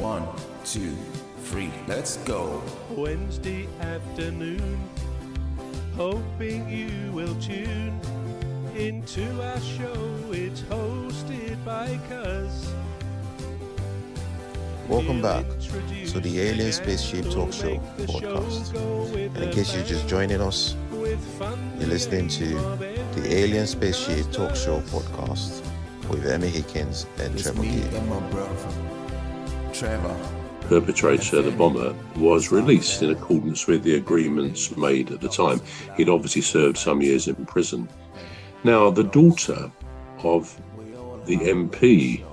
1, 2, 3, let's go. Wednesday afternoon, hoping you will tune into our show. It's hosted by Cuz. Welcome back to the Alien Spaceship Talkshow podcast. And in case you're just joining us, you're listening to the Alien Spaceship Talkshow podcast with Emmy Hikins and It's Trevor me Gear. and my brother, Trevor. Perpetrator, the bomber, was released in accordance with the agreements made at the time. He'd obviously served some years in prison. Now, the daughter of the MP,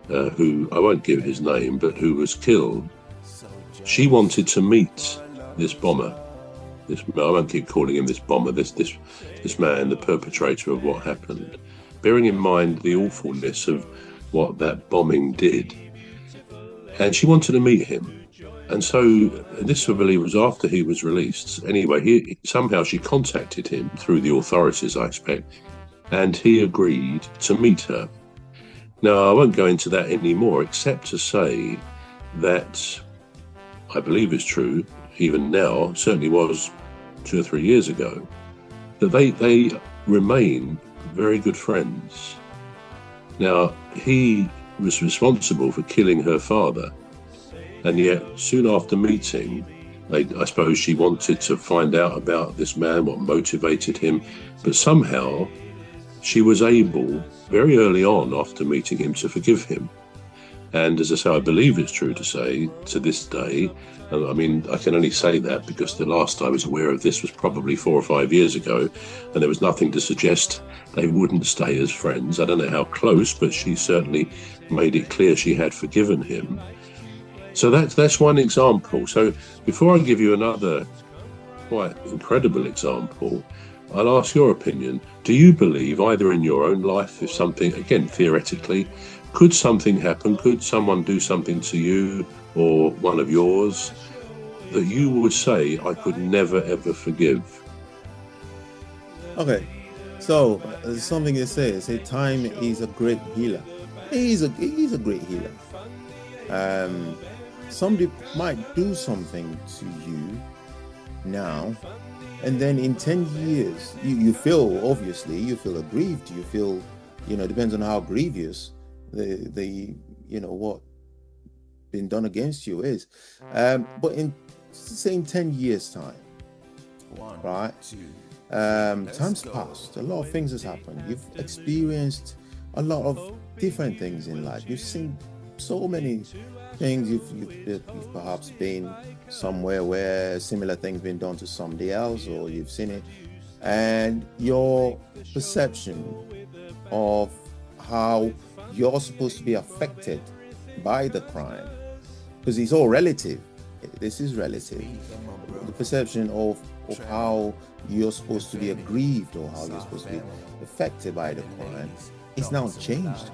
who I won't give his name, but who was killed, she wanted to meet this bomber. I won't keep calling him this bomber, this man, the perpetrator of what happened, bearing in mind the awfulness of what that bombing did. And she wanted to meet him. And so this, I believe, was after he was released. Anyway, somehow she contacted him through the authorities, I expect, and he agreed to meet her. Now, I won't go into that anymore, except to say that I believe it's true, even now, certainly was 2 or 3 years ago, that they remain very good friends. Now, he was responsible for killing her father, and yet soon after meeting, I suppose she wanted to find out about this man, what motivated him, but somehow she was able, very early on after meeting him, to forgive him. And as I say, I believe it's true to say, to this day, I mean, I can only say that because the last I was aware of this was probably 4 or 5 years ago, and there was nothing to suggest they wouldn't stay as friends. I don't know how close, but she certainly made it clear she had forgiven him. So that's one example. So before I give you another quite incredible example, I'll ask your opinion. Do you believe, either in your own life, if something, again, theoretically, could something happen, could someone do something to you or one of yours that you would say, I could never, ever forgive? Okay, so something they say time is a great healer. He's a great healer. Somebody might do something to you now, and then in 10 years, you feel, obviously, you feel aggrieved. You feel, depends on how grievous the what been done against you is. But in saying 10 years time, right? Time's passed. A lot of things has happened. You've experienced a lot of different things in life. You've seen so many things. You've perhaps been somewhere where similar things been done to somebody else, or you've seen it, and your perception of how you're supposed to be affected by the crime, because it's all relative. This is relative. The perception of how you're supposed to be aggrieved or how you're supposed to be affected by the crime is now changed.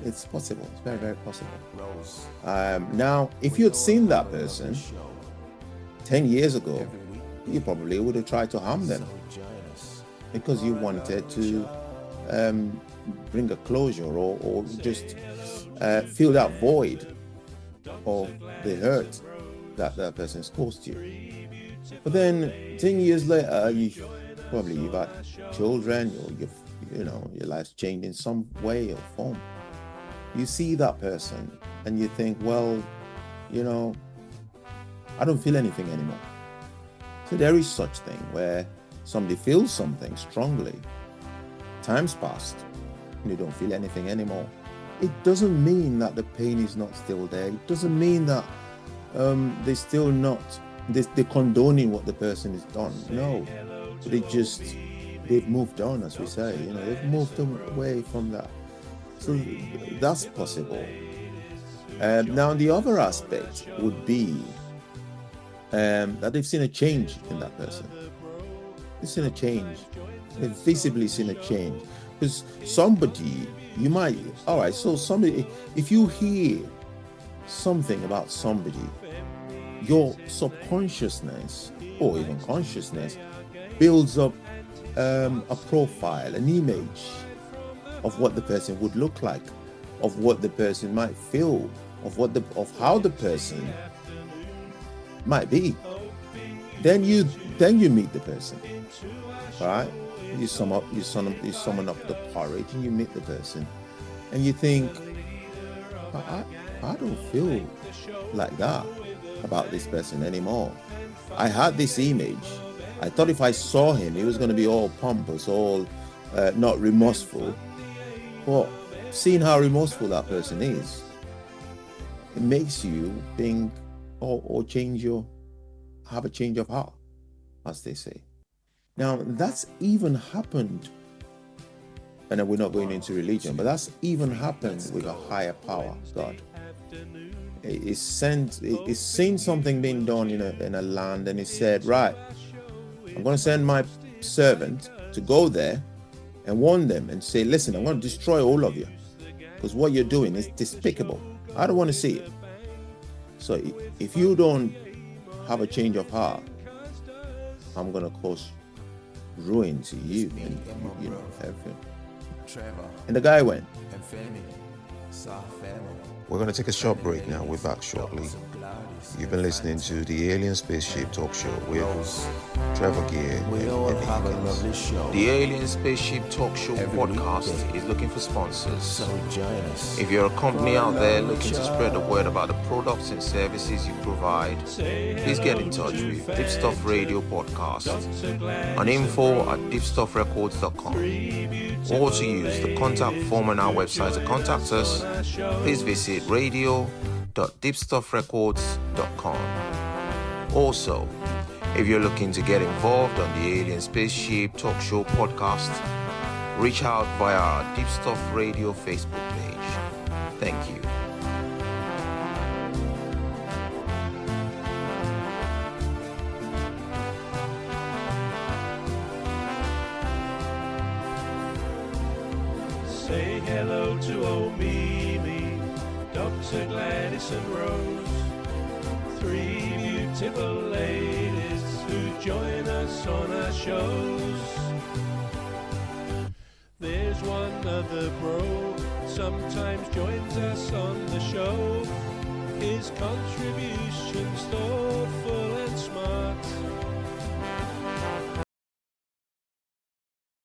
It's possible. It's very, very possible. Now, if you had seen that person 10 years ago, you probably would have tried to harm them because you wanted to bring a closure or just fill that void of the hurt that that person's caused you. But then 10 years later, you've had children, or your life's changed in some way or form. You see that person and you think, well, I don't feel anything anymore. So there is such thing where somebody feels something strongly. Time's passed and you don't feel anything anymore. It doesn't mean that the pain is not still there. It doesn't mean that they're still not, they're condoning what the person has done. No, they've moved on, as we say. They've moved away from that. So that's possible. Now, the other aspect would be that they've seen a change in that person. They've seen a change. They've visibly seen a change. Because somebody, somebody, if you hear something about somebody, your subconsciousness or even consciousness builds up a profile, an image of what the person would look like, of what the person might feel, of how the person might be. Then you meet the person, right? You summon up the porridge and you meet the person, and you think, I don't feel like that about this person anymore. I had this image. I thought if I saw him, he was going to be all pompous, all not remorseful. But seeing how remorseful that person is, it makes you think or have a change of heart, as they say. Now, that's even happened, and we're not going into religion, but that's even happened with a higher power, God. It's seen something being done in a land, and it said, right, I'm going to send my servant to go there and warn them and say, listen, I'm going to destroy all of you because what you're doing is despicable. I don't want to see it. So if you don't have a change of heart, I'm going to cause ruin to you and everything. Trevor And the guy went. and Femi, Sa Femi. We're going to take a short break now. We're back shortly. You've been listening to the Alien Spaceship Talk Show with Trevor Gear and We all Emmy have a Hikins. lovely show. The Alien Spaceship Talk Show Every podcast weekday. is looking for sponsors. So join us. If you're a company out there looking to spread the word about the products and services you provide, please get in touch with Deepstuff Radio Podcast on info@deepstuffrecords.com, or to use the contact form on our website to contact us. Please visit radio.deepstuffrecords.com. Also, if you're looking to get involved on the Alien Spaceship Talk Show podcast, reach out via our Deepstuff Radio Facebook page. Thank you. Say hello to old Mimi, Dr. Gladys and Rose, three beautiful ladies who join us on our shows. There's one other bro, sometimes joins us on the show. His contribution's thoughtful and smart.